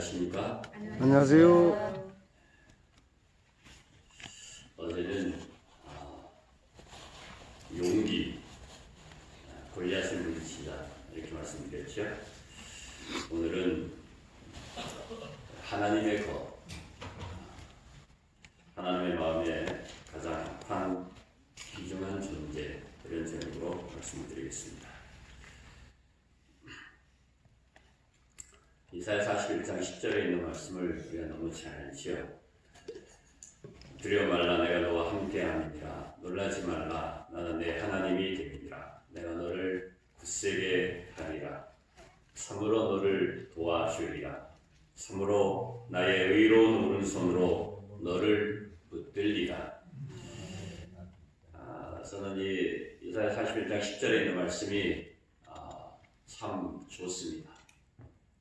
안녕하십니까? 안녕하세요. 어제는 용기, 골리앗을 물리치자 이렇게 말씀드렸죠. 오늘은 하나님의 것, 하나님의 마음에 가장 한 귀중한 존재, 이런 제목으로 말씀드리겠습니다. 이사야 41장 10절에 있는 말씀을 우리가 너무 잘 알지요. 두려워 말라, 내가 너와 함께함이니라. 놀라지 말라, 나는 내 하나님이 됨이니라. 내가 너를 굳세게 하리라. 참으로 너를 도와주리라. 참으로 나의 의로운 오른손으로 너를 붙들리라. 저는 이 이사야 41장 10절에 있는 말씀이 참 좋습니다.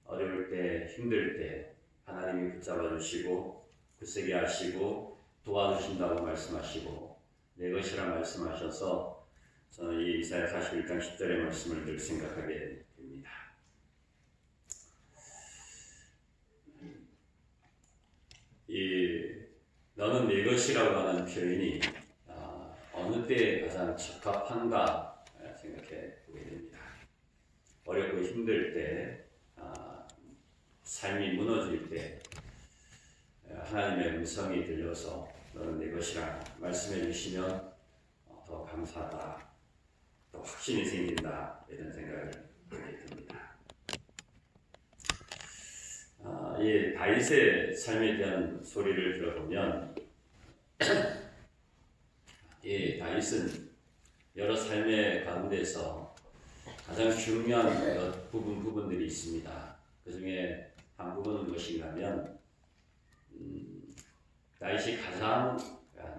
어려울 때, 힘들 때 하나님이 붙잡아 주시고 굳세게 하시고 도와주신다고 말씀하시고 내 것이라 말씀하셔서 저는 이 이사야 41장 10절의 말씀을 늘 생각하게 됩니다. 이 너는 내 것이라고 하는 표현이 어느 때에 가장 적합한가 생각해 보게 됩니다. 어렵고 힘들 때, 삶이 무너질 때 하나님의 음성이 들려서 너는 내 것이라 말씀해 주시면 더 감사하다, 더 확신이 생긴다, 이런 생각을 하게 됩니다. 이 다윗의 삶에 대한 소리를 들어보면 이 다윗은 여러 삶의 가운데서 가장 중요한 부분들이 있습니다. 그 중에 한 부분은 무엇인가 하면 다윗이 가장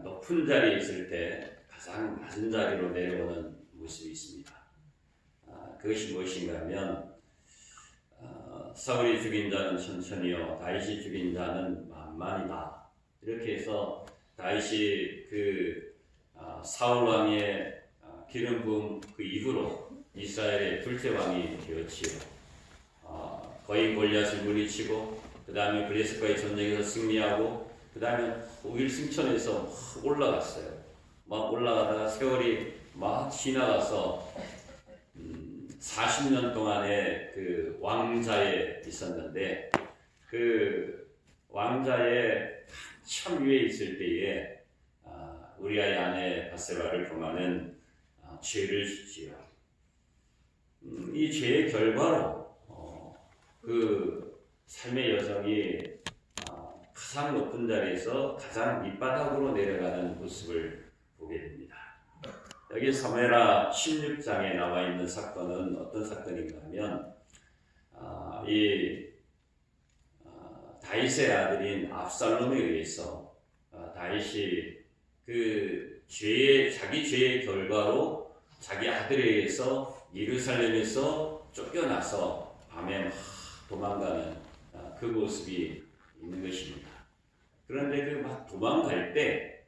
높은 자리에 있을 때 가장 낮은 자리로 내려오는 모습이 있습니다. 그것이 무엇인가 하면 사울이 죽인 자는 천천히요, 다윗이 죽인 자는 만만이다. 이렇게 해서 다윗이 그 사울 왕의 기름 부음 그 이후로 이스라엘의 둘째 왕이 되었지요. 거인 골리앗을 물리치고 그 다음에 블레셋과의 전쟁에서 승리하고 그 다음에 오일승천에서 막 올라갔어요. 막 올라가다가 세월이 막 지나가서 40년 동안의 그 왕자에 있었는데 그 왕자의 한참 위에 있을 때에 우리아의 아내 바세바를 범하는 죄를 짓지요. 이 죄의 결과로 그 삶의 여정이 가장 높은 자리에서 가장 밑바닥으로 내려가는 모습을 보게 됩니다. 여기 사무엘하 16장에 나와 있는 사건은 어떤 사건인가 하면 이 다윗의 아들인 압살롬에 의해서 다윗이 그 자기 죄의 결과로 자기 아들에 의해서 예루살렘에서 쫓겨나서 밤에 막 도망가는 그 모습이 있는 것입니다. 그런데 그 막 도망갈 때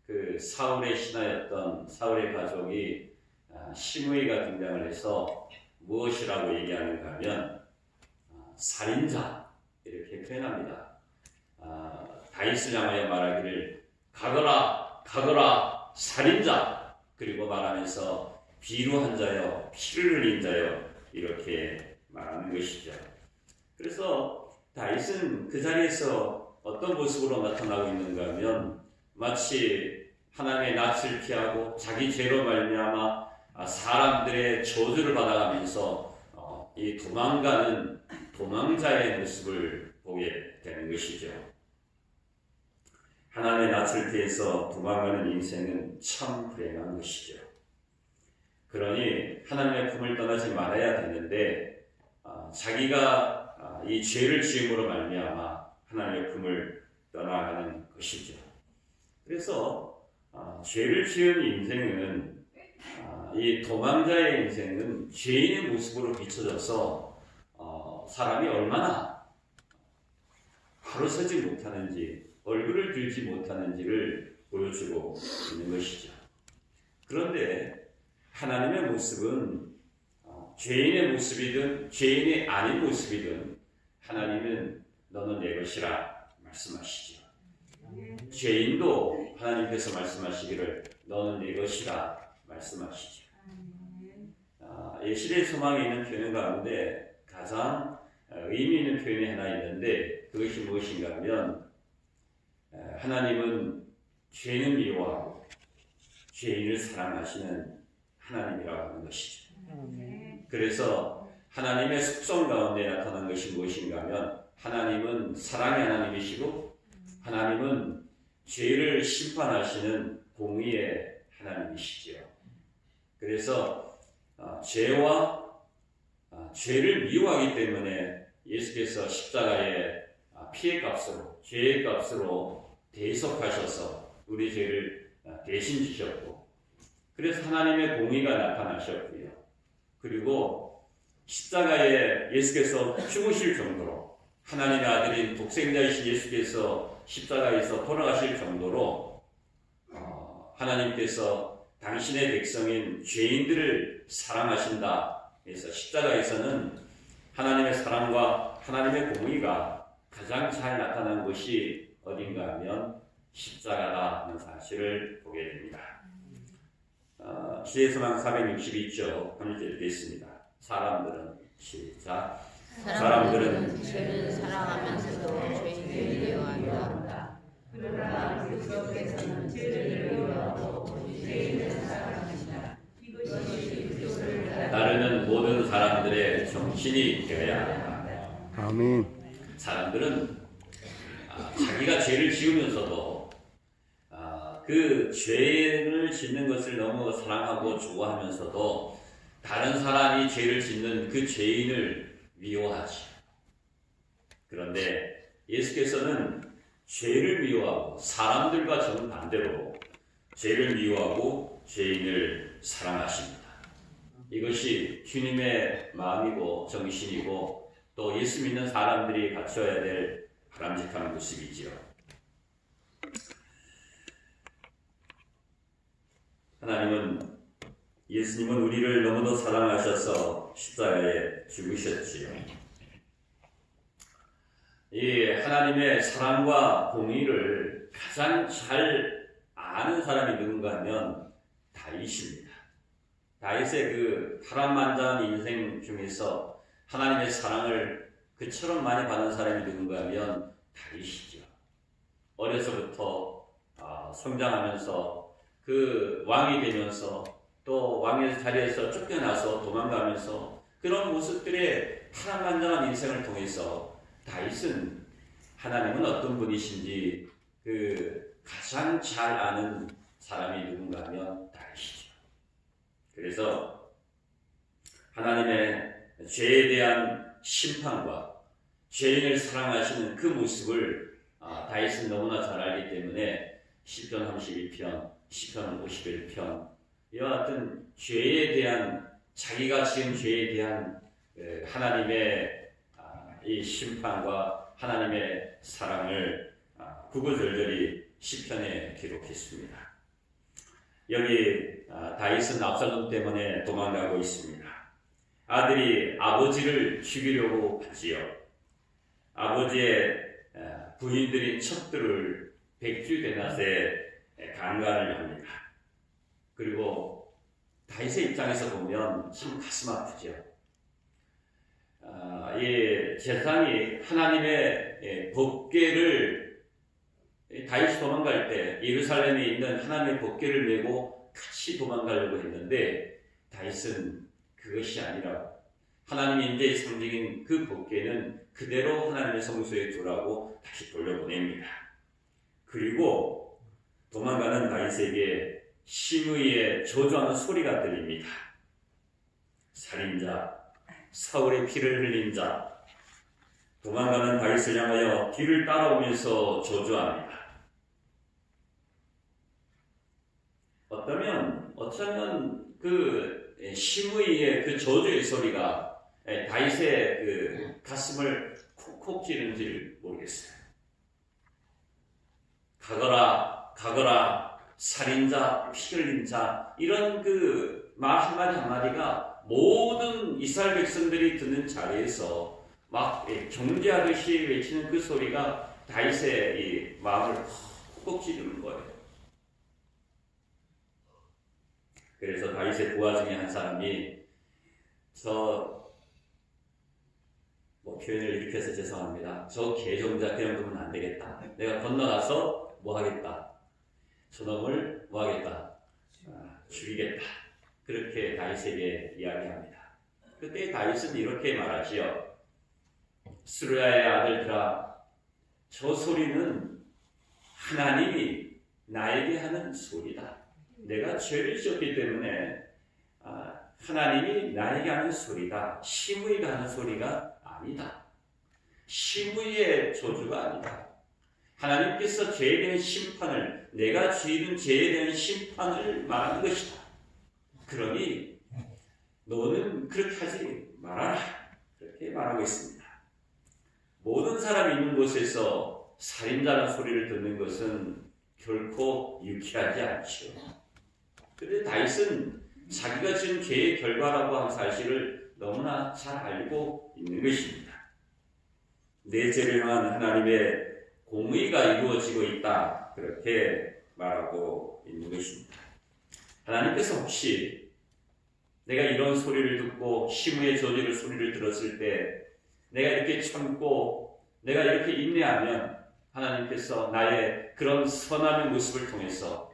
그 사울의 신하였던 사울의 가족이 시므이가 등장을 해서 무엇이라고 얘기하는가 하면 살인자 이렇게 표현합니다. 다윗을 향하여 말하기를 가거라 살인자, 그리고 말하면서 비루한 자여 피를 흘린 자여 이렇게 말하는 것이죠. 그래서 다윗은 그 자리에서 어떤 모습으로 나타나고 있는가 하면 마치 하나님의 낯을 피하고 자기 죄로 말미암아 사람들의 저주를 받아가면서 이 도망가는 도망자의 모습을 보게 되는 것이죠. 하나님의 낯을 피해서 도망가는 인생은 참 불행한 것이죠. 그러니 하나님의 품을 떠나지 말아야 되는데 자기가 이 죄를 지음으로 말미암아 하나님의 품을 떠나가는 것이죠. 그래서 죄를 지은 인생은 이 도망자의 인생은 죄인의 모습으로 비춰져서 사람이 얼마나 바로서지 못하는지, 얼굴을 들지 못하는지를 보여주고 있는 것이죠. 그런데 하나님의 모습은 죄인의 모습이든 죄인이 아닌 모습이든 하나님은 너는 내 것이라 말씀하시죠. 죄인도 하나님께서 말씀하시기를 너는 내 것이라 말씀하시죠. 시대의 소망에 있는 표현 가운데 가장 의미 있는 표현이 하나 있는데 그것이 무엇인가 하면 하나님은 죄인을 미워하고 죄인을 사랑하시는 하나님이라고 하는 것이죠. 그래서 하나님의 속성 가운데 나타난 것이 무엇인가 하면 하나님은 사랑의 하나님이시고 하나님은 죄를 심판하시는 공의의 하나님이시죠. 그래서 죄를 미워하기 때문에 예수께서 십자가의 피해값으로 죄의 값으로 대속하셔서 우리 죄를 대신 지셨고 그래서 하나님의 공의가 나타나셨고요. 그리고 십자가에 예수께서 죽으실 정도로 하나님의 아들인 독생자이신 예수께서 십자가에서 돌아가실 정도로 하나님께서 당신의 백성인 죄인들을 사랑하신다. 그래서 십자가에서는 하나님의 사랑과 하나님의 공의가 가장 잘 나타난 것이 어딘가 하면 십자가다 하는 사실을 보게 됩니다. 시대의 소망 462쪽 3절 읽겠습니다. 사람들은 시작. 사람들은 죄를 사랑하면서도 죄인을 미워한다. 그러나 그리스도께서는 죄를 미워하고 죄인을 사랑하신다. 이것이 그리스도를 따르는 모든 사람들의 정신이 되어야 한다. 아멘. 사람들은 자기가 죄를 지으면서도 그 죄를 짓는 것을 너무 사랑하고 좋아하면서도 다른 사람이 죄를 짓는 그 죄인을 미워하지. 그런데 예수께서는 죄를 미워하고 사람들과 정반대로 죄를 미워하고 죄인을 사랑하십니다. 이것이 주님의 마음이고 정신이고 또 예수 믿는 사람들이 갖춰야 될 바람직한 모습이지요. 예수님은 우리를 너무도 사랑하셔서 십자가에 죽으셨지요. 이 하나님의 사랑과 공의를 가장 잘 아는 사람이 누군가 하면 다윗입니다. 다윗의 그 파란만장한 인생 중에서 하나님의 사랑을 그처럼 많이 받는 사람이 누군가 하면 다윗이죠. 어려서부터 성장하면서 그 왕이 되면서 또 왕의 자리에서 쫓겨나서 도망가면서 그런 모습들의 파란만장한 인생을 통해서 다윗은 하나님은 어떤 분이신지 그 가장 잘 아는 사람이 누군가 하면 다윗이죠. 그래서 하나님의 죄에 대한 심판과 죄인을 사랑하시는 그 모습을 다윗은 너무나 잘 알기 때문에 시편 32편, 시편 51편 이와 같은 죄에 대한 자기가 지은 죄에 대한 하나님의 이 심판과 하나님의 사랑을 구구절절히 시편에 기록했습니다. 여기 다윗은 압살롬 때문에 도망가고 있습니다. 아들이 아버지를 죽이려고 하지요. 아버지의 부인들인 첩들을 백주대낮에 강간을 합니다. 그리고 다윗의 입장에서 보면 참 가슴 아프죠. 이 제사장이 하나님의 법궤를 다윗이 도망갈 때 예루살렘에 있는 하나님의 법궤를 메고 같이 도망가려고 했는데 다윗은 그것이 아니라 하나님의 인자의 상징인 그 법궤는 그대로 하나님의 성소에 두라고 다시 돌려보냅니다. 그리고 도망가는 다윗에게 심의의 저주하는 소리가 들립니다. 살인자, 사울의 피를 흘린 자, 도망가는 다윗을 향하여 뒤를 따라오면서 저주합니다. 어쩌면 그 심의의 그 저주의 소리가 다윗의 그 가슴을 콕콕 찌르는지 모르겠어요. 가거라, 가거라, 살인자, 피 흘린 자, 이런 그 말 한마디 한마디가 모든 이스라엘 백성들이 듣는 자리에서 막 경계하듯이 외치는 그 소리가 다윗의 이 마음을 콕콕 찌르는 거예요. 그래서 다윗의 부하 중에 한 사람이 표현을 이렇게 해서 죄송합니다. 저 개종자 그냥 두면 안 되겠다. 내가 건너가서 뭐 하겠다. 저놈을 뭐 하겠다. 죽이겠다. 그렇게 다윗에게 이야기합니다. 그때 다윗은 이렇게 말하지요. 스루야의 아들들아, 저 소리는 하나님이 나에게 하는 소리다. 내가 죄를 지었기 때문에 하나님이 나에게 하는 소리다. 시므이가 하는 소리가 아니다. 시므이의 저주가 아니다. 하나님께서 죄에 대한 심판을, 내가 지은 죄에 대한 심판을 말하는 것이다. 그러니 너는 그렇게 하지 말아라. 그렇게 말하고 있습니다. 모든 사람이 있는 곳에서 살인자라는 소리를 듣는 것은 결코 유쾌하지 않죠. 그런데 다윗은 자기가 지은 죄의 결과라고 한 사실을 너무나 잘 알고 있는 것입니다. 내 죄를 향한 하나님의 공의가 이루어지고 있다. 그렇게 말하고 있는 것입니다. 하나님께서 혹시 내가 이런 소리를 듣고 시므의 저주의 소리를 들었을 때 내가 이렇게 참고 내가 이렇게 인내하면 하나님께서 나의 그런 선함의 모습을 통해서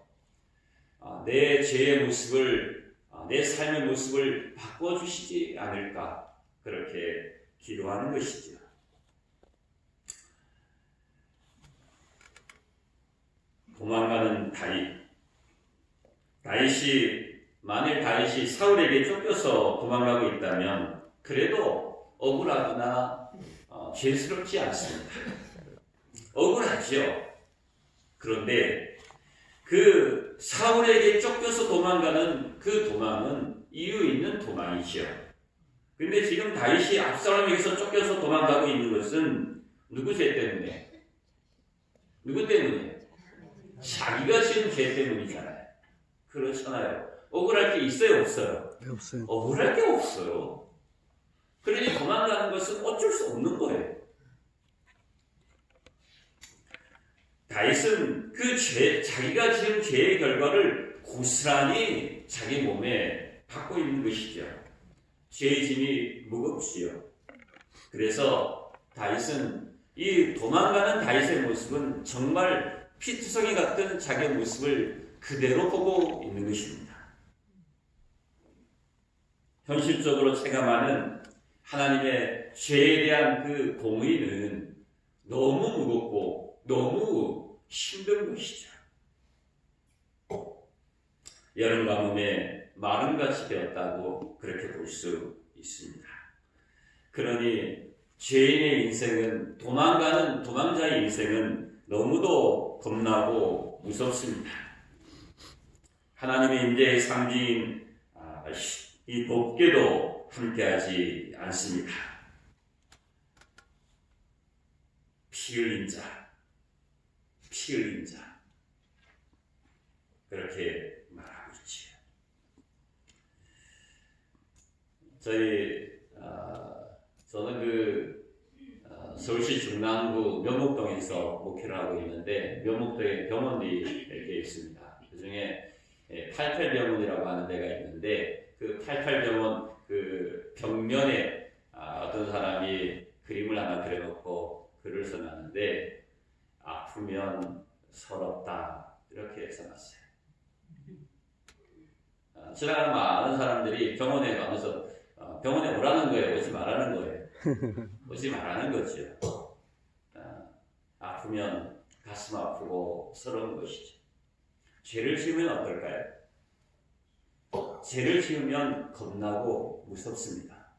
내 죄의 모습을, 내 삶의 모습을 바꿔주시지 않을까 그렇게 기도하는 것이죠. 도망가는 만일 다윗이 사울에게 쫓겨서 도망가고 있다면 그래도 억울하거나 죄스럽지 않습니다. 억울하죠. 그런데 그 사울에게 쫓겨서 도망가는 그 도망은 이유 있는 도망이죠. 그런데 지금 다윗이 압살롬에게서 쫓겨서 도망가고 있는 것은 누구 죄 때문에? 누구 때문에? 자기가 지은 죄 때문이잖아요. 그렇잖아요. 억울할 게 있어요, 없어요? 네, 없어요. 억울할 게 없어요. 그러니 도망가는 것은 어쩔 수 없는 거예요. 다윗은 그 자기가 지은 죄의 결과를 고스란히 자기 몸에 갖고 있는 것이죠. 죄의 짐이 무겁지요. 그래서 다윗은 이 도망가는 다윗의 모습은 정말 피투성이 같은 자기의 모습을 그대로 보고 있는 것입니다. 현실적으로 체감하는 하나님의 죄에 대한 그 공의는 너무 무겁고 너무 힘든 것이죠. 여름 가뭄에 마름같이 되었다고 그렇게 볼 수 있습니다. 그러니 죄인의 인생은, 도망자의 인생은 너무도 겁나고 무섭습니다. 하나님의 임재의 상징인 이 법궤도 함께하지 않습니다. 피 흘린 자, 그렇게 말하고 있지요. 저는 서울시 중랑구 묘목동에서 목회를 하고 있는데, 묘목동에 병원이 이렇게 있습니다. 그 중에 88병원이라고 하는 데가 있는데, 그 88병원 그 벽면에 어떤 사람이 그림을 하나 그려놓고 글을 써놨는데, 아프면 서럽다, 이렇게 써놨어요. 지나가는 많은 사람들이 병원에 가면서 병원에 오라는 거예요, 오지 말라는 거예요. 오지 말라는 거죠. 아프면 가슴 아프고 서러운 것이죠. 죄를 지으면 어떨까요? 죄를 지으면 겁나고 무섭습니다.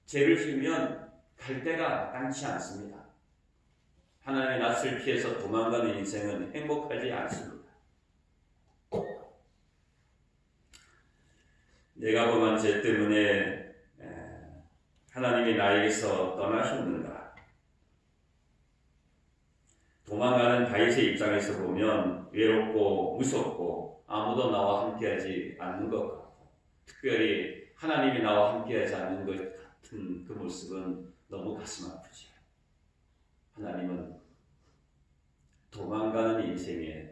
죄를 지으면 갈 데가 마땅치 않습니다. 하나님의 낯을 피해서 도망가는 인생은 행복하지 않습니다. 내가 범한 죄 때문에 하나님이 나에게서 떠나셨는가? 도망가는 다윗의 입장에서 보면 외롭고 무섭고 아무도 나와 함께하지 않는 것 같고, 특별히 하나님이 나와 함께하지 않는 것 같은 그 모습은 너무 가슴 아프죠. 하나님은 도망가는 인생에,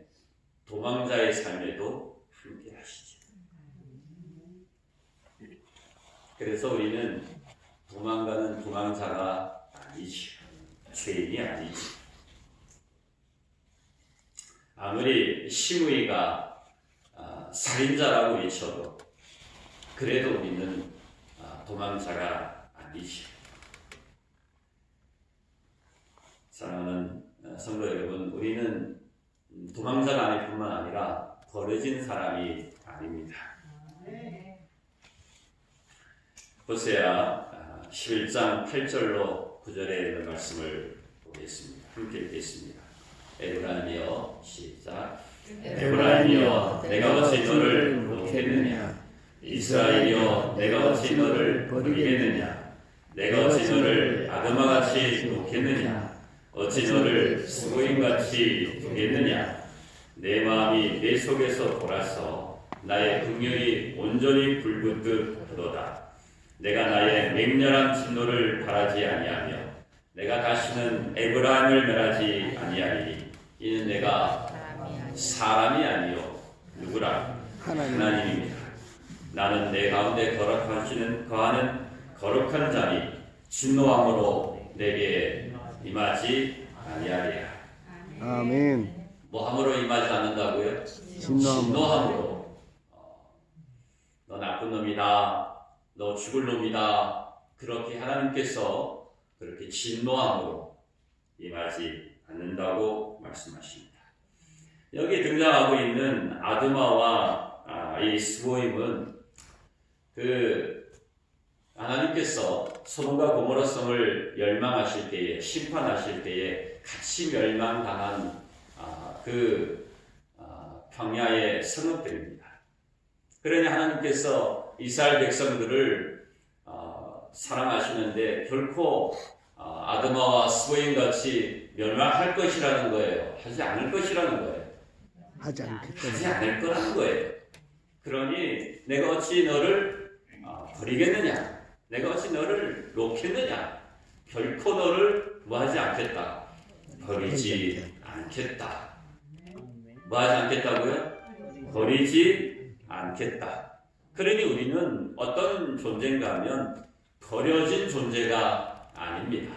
도망자의 삶에도 함께 하시죠. 그래서 우리는 도망가는 도망자가 아니죠. 죄인이 아니죠. 아무리 시므이가 살인자라고 외쳐도 그래도 우리는 도망자가 아니죠. 사랑하는 성도 여러분, 우리는 도망자가 아닐 뿐만 아니라 버려진 사람이 아닙니다. 호세아 11장 8절로 9절에 있는 말씀을 보겠습니다. 함께 읽겠습니다. 에브라임이여, 시작. 에브라임이여, 내가 어찌 너를 놓겠느냐? 이스라엘이여, 내가 어찌 너를 버리겠느냐? 내가 어찌 너를 아드마같이 놓겠느냐? 어찌 너를 스고인같이 두겠느냐? 내 마음이 내 속에서 돌아서 나의 긍휼이 온전히 불붙듯 하도다. 내가 나의 맹렬한 진노를 바라지 아니하며 내가 다시는 에브라임을 멸하지 아니하리니 이는 내가 사람이 아니요 누구라? 하나님입니다. 나는 내 가운데 거하는 거룩한 자니 진노함으로 내게 임하지 아니하리라. 아멘. 뭐 함으로 임하지 않는다고요? 진노함으로. 너 나쁜 놈이다. 너 죽을 놈이다. 그렇게 하나님께서 그렇게 진노함으로 임하지 않는다고 말씀하십니다. 여기 등장하고 있는 아드마와 이 스보임은 하나님께서 소돔과 고모라 성을 멸망하실 때에, 심판하실 때에 같이 멸망당한 광야의 성읍들입니다. 그러니 하나님께서 이스라엘 백성들을 사랑하시는데 결코 아드마와 스보임 같이 멸망할 것이라는 거예요. 하지 않을 것이라는 거예요. 하지 않겠다. 하지 않을 거라는 거예요. 그러니 내가 어찌 너를 버리겠느냐? 내가 어찌 너를 놓겠느냐? 결코 너를 뭐하지 않겠다. 버리지 않겠다. 뭐하지 않겠다고요? 버리지 않겠다. 그러니 우리는 어떤 존재인가 하면 버려진 존재가 아닙니다.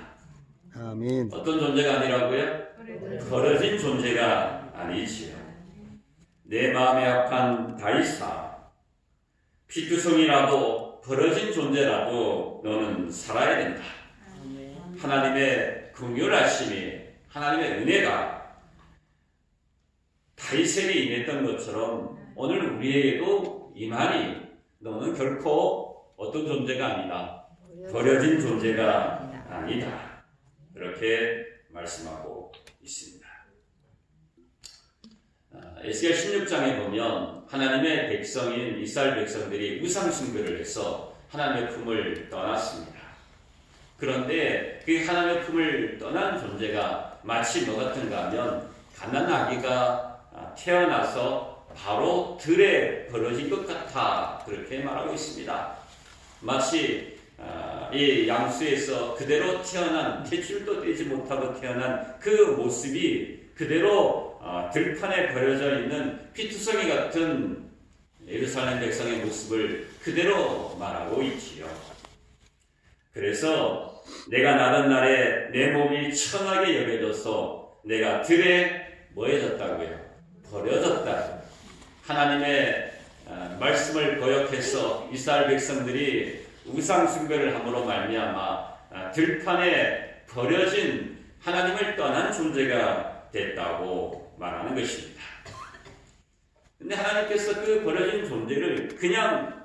아멘. 어떤 존재가 아니라고요? 버려진 존재가 아니지요. 내 마음에 합한 다이사, 피투성이라도 버려진 존재라도 너는 살아야 된다. 하나님의 긍휼하심이, 하나님의 은혜가 다윗에게 임했던 것처럼 오늘 우리에게도 임하니 너는 결코 어떤 존재가 아니다. 버려진 존재가 아니다. 그렇게 말씀하고 있습니다. 에스겔 16장에 보면 하나님의 백성인 이스라엘 백성들이 우상 숭배를 해서 하나님의 품을 떠났습니다. 그런데 그 하나님의 품을 떠난 존재가 마치 뭐 같은가 하면 갓난 아기가 태어나서 바로 들에 버려진 것 같아, 그렇게 말하고 있습니다. 마치 이 양수에서 그대로 태어난, 탯줄도 떼지 못하고 태어난 그 모습이 그대로 들판에 버려져 있는 피투성이 같은 예루살렘 백성의 모습을 그대로 말하고 있지요. 그래서 내가 나던 날에 내 몸이 천하게 여겨져서 내가 들에 뭐해졌다고요? 버려졌다. 하나님의 말씀을 거역해서 이스라엘 백성들이 우상 숭배를 함으로 말미암아 들판에 버려진 하나님을 떠난 존재가 됐다고 말하는 것입니다. 근데 하나님께서 그 버려진 존재를 그냥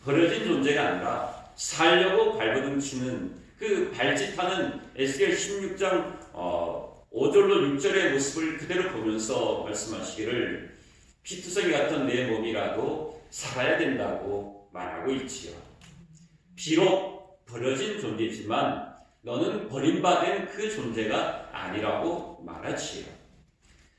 버려진 존재가 아니라 살려고 발버둥치는 그 발짓하는 에스겔 16장 5절로 6절의 모습을 그대로 보면서 말씀하시기를 피투성이 같은 내 몸이라도 살아야 된다고 말하고 있지요. 비록 버려진 존재지만 너는 버림받은 그 존재가 아니라고 말하지요.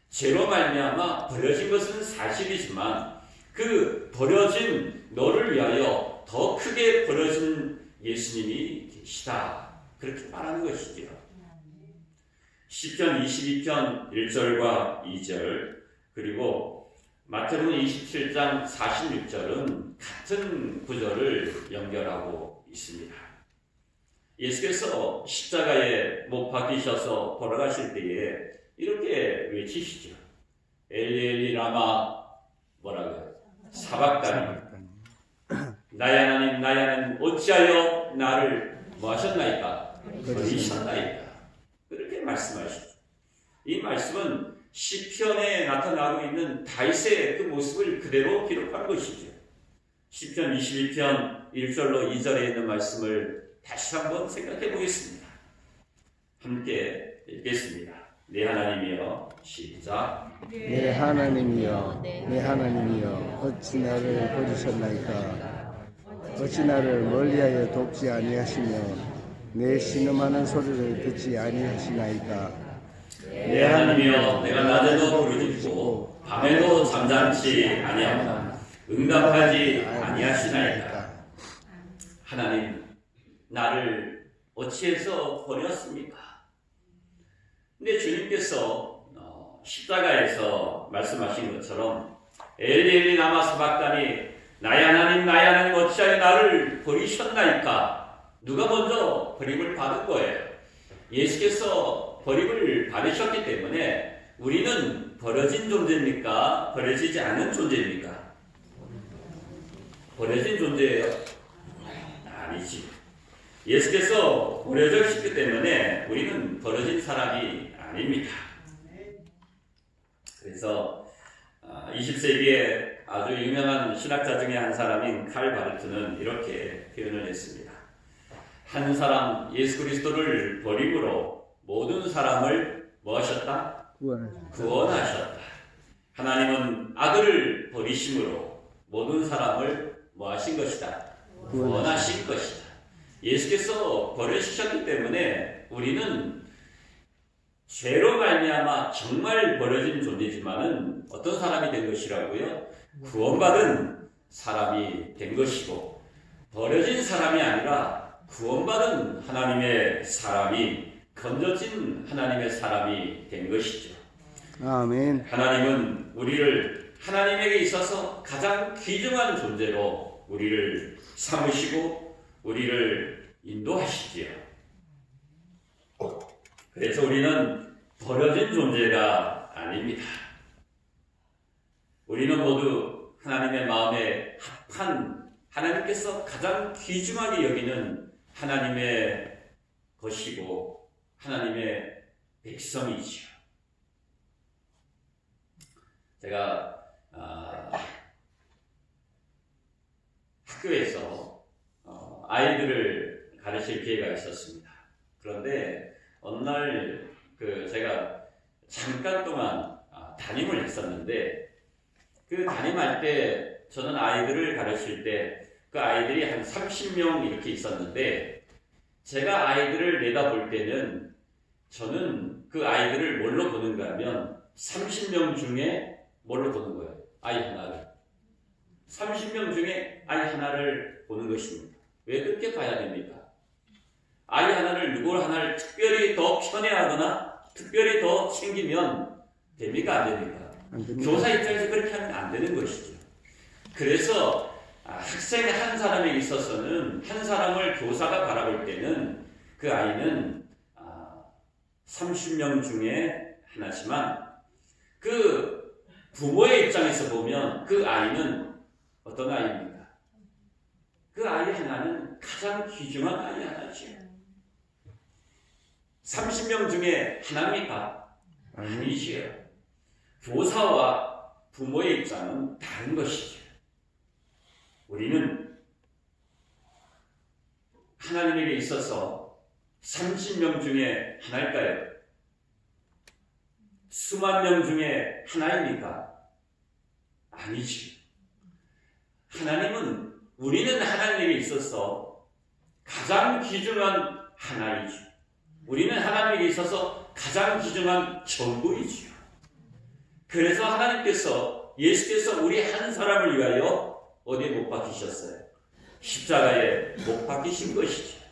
죄로 말미암아 버려진 것은 사실이지만 그 버려진 너를 위하여 더 크게 버려진 예수님이 받으시다. 그렇게 말하는 것이지요. 시편 22편 1절과 2절 그리고 마태복음 27장 46절은 같은 구절을 연결하고 있습니다. 예수께서 십자가에 못 박히셔서 돌아가실 때에 이렇게 외치시죠. 엘리 엘리 라마 뭐라고요? 사박다니 나의 하나님 나의 하나님 어찌하여 나를 뭐하셨나이까? 버리셨나이까? 그렇게 말씀하시죠. 이 말씀은 시편에 나타나고 있는 다윗의 그 모습을 그대로 기록한 것이죠. 시편 22편 1절로 2절에 있는 말씀을 다시 한번 생각해 보겠습니다. 함께 읽겠습니다. 내 하나님이여 시작. 내 하나님이여 내 하나님이여 어찌 나를 버리셨나이까? 어찌 나를 멀리하여 돕지 아니하시며 내 신음하는 소리를 듣지 아니하시나이까? 내 하나님이여 내가 낮에도 부르짖고 밤에도 잠잠치 아니하오나 응답하지 아니하시나이까? 하나님 나를 어찌해서 버렸습니까? 근데 주님께서 십자가에서 말씀하신 것처럼 엘리 엘리 라마 사박다니 나의 하나님 어찌하여 나를 버리셨나이까? 누가 먼저 버림을 받은 거예요? 예수께서 버림을 받으셨기 때문에 우리는 버려진 존재입니까? 버려지지 않은 존재입니까? 버려진 존재예요? 아니지. 예수께서 버려졌기 때문에 우리는 버려진 사람이 아닙니다. 그래서 20세기에 아주 유명한 신학자 중에 한 사람인 칼 바르트는 이렇게 표현을 했습니다. 한 사람 예수 그리스도를 버림으로 모든 사람을 뭐 하셨다? 구원하셨다. 하나님은 아들을 버리심으로 모든 사람을 뭐 하신 것이다? 구원하신 것이다. 예수께서 버려지셨기 때문에 우리는 죄로 말미암아 정말 버려진 존재지만은 어떤 사람이 된 것이라고요? 구원받은 사람이 된 것이고 버려진 사람이 아니라 구원받은 하나님의 사람이 건져진 하나님의 사람이 된 것이죠. 아멘. 하나님은 우리를 하나님에게 있어서 가장 귀중한 존재로 우리를 삼으시고 우리를 인도하시지요. 그래서 우리는 버려진 존재가 아닙니다. 우리는 모두 하나님의 마음에 합한 하나님께서 가장 귀중하게 여기는 하나님의 것이고 하나님의 백성이지요. 제가 학교에서 아이들을 가르칠 기회가 있었습니다. 그런데 어느 날 제가 잠깐 동안 담임을 했었는데 그 담임할 때 저는 아이들을 가르칠 때 그 아이들이 한 30명 이렇게 있었는데 제가 아이들을 내다볼 때는 저는 그 아이들을 뭘로 보는가 하면 30명 중에 뭘로 보는 거예요? 아이 하나를. 30명 중에 아이 하나를 보는 것입니다. 왜 그렇게 봐야 됩니까? 아이 하나를 누구 하나를 특별히 더 편애하거나 특별히 더 챙기면 됩니까? 안 됩니까? 안 됩니다. 교사 입장에서 그렇게 하면 안 되는 것이죠. 그래서 학생 한 사람에 있어서는 한 사람을 교사가 바라볼 때는 그 아이는 30명 중에 하나지만 그 부모의 입장에서 보면 그 아이는 어떤 아이입니까? 그 아이 하나는 가장 귀중한 아이 하나죠. 30명 중에 하나입니까? 아니지요. 교사와 부모의 입장은 다른 것이죠. 우리는 하나님에게 있어서 30명 중에 하나일까요? 수만 명 중에 하나입니까? 아니지. 하나님은 우리는 하나님에게 있어서 가장 귀중한 하나이죠. 우리는 하나님에게 있어서 가장 귀중한 전부이지요. 그래서 하나님께서 예수께서 우리 한 사람을 위하여 어디에 못 박히셨어요? 십자가에 못 박히신 것이죠.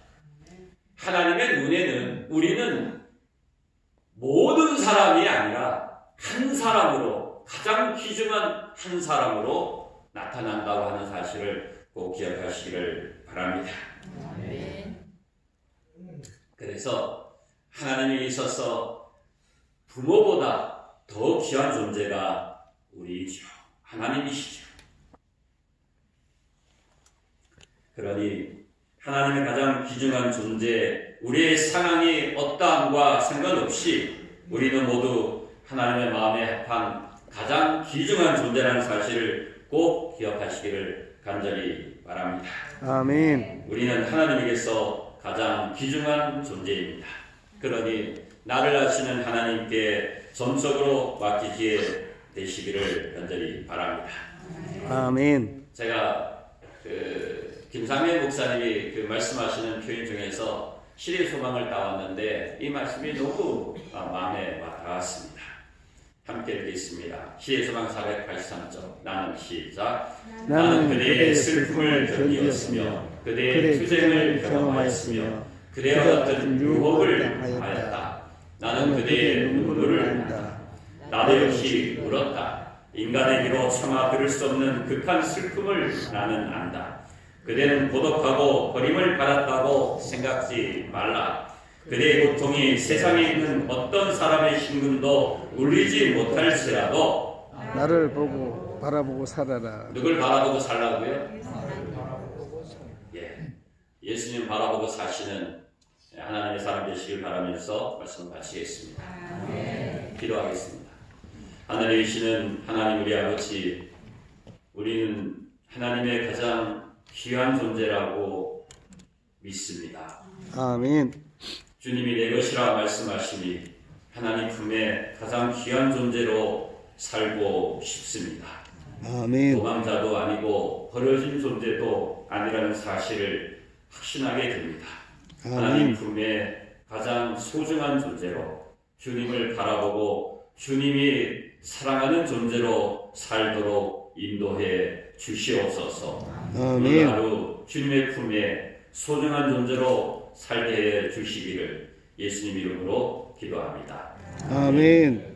하나님의 눈에는 우리는 모든 사람이 아니라 한 사람으로, 가장 귀중한 한 사람으로 나타난다고 하는 사실을 꼭 기억하시기를 바랍니다. 그래서 하나님에 있어서 부모보다 더 귀한 존재가 우리이죠. 하나님이시죠. 그러니 하나님의 가장 귀중한 존재, 우리의 상황이 어떠함과 상관없이 우리는 모두 하나님의 마음에 합한 가장 귀중한 존재라는 사실을 꼭 기억하시기를 간절히 바랍니다. 아멘. 우리는 하나님에게서 가장 귀중한 존재입니다. 그러니 나를 아시는 하나님께 전적으로 맡기기에 되시기를 간절히 바랍니다. 아멘. 제가 김상현 목사님이 말씀하시는 표현 중에서 시대 소망을 따왔는데 이 말씀이 너무 마음에 와닿았습니다. 함께 읽겠습니다. 시대 소망 483쪽. 나는 시작. 나는 그대의 슬픔을 견디었으며 그대의 투쟁을 경험하였으며 그대와 같은 유혹을 하였다. 나는 그대의 눈물을 안다. 나도 역시 울었다. 인간에게로 차마 들을 수 없는 극한 슬픔을 나는 안다. 그대는 고독하고 버림을 받았다고 생각지 말라. 그대의 고통이 세상에 있는 어떤 사람의 심금도 울리지 못할지라도 나를 바라보고 살아라. 누굴 바라보고 살라고요? 예수님 바라보고 사시는 하나님의 사람 되시길 바라면서 말씀 마치겠습니다. 기도하겠습니다. 하늘에 계시는 하나님 우리 아버지, 우리는 하나님의 가장 귀한 존재라고 믿습니다. 아멘. 주님이 내 것이라 말씀하시니 하나님 품에 가장 귀한 존재로 살고 싶습니다. 아멘. 도망자도 아니고 버려진 존재도 아니라는 사실을 확신하게 됩니다. 하나님 품에 가장 소중한 존재로 주님을 바라보고 주님이 사랑하는 존재로 살도록 인도해 주시옵소서. 오늘 하루 주님의 품에 소중한 존재로 살게 해 주시기를 예수님 이름으로 기도합니다. 아멘.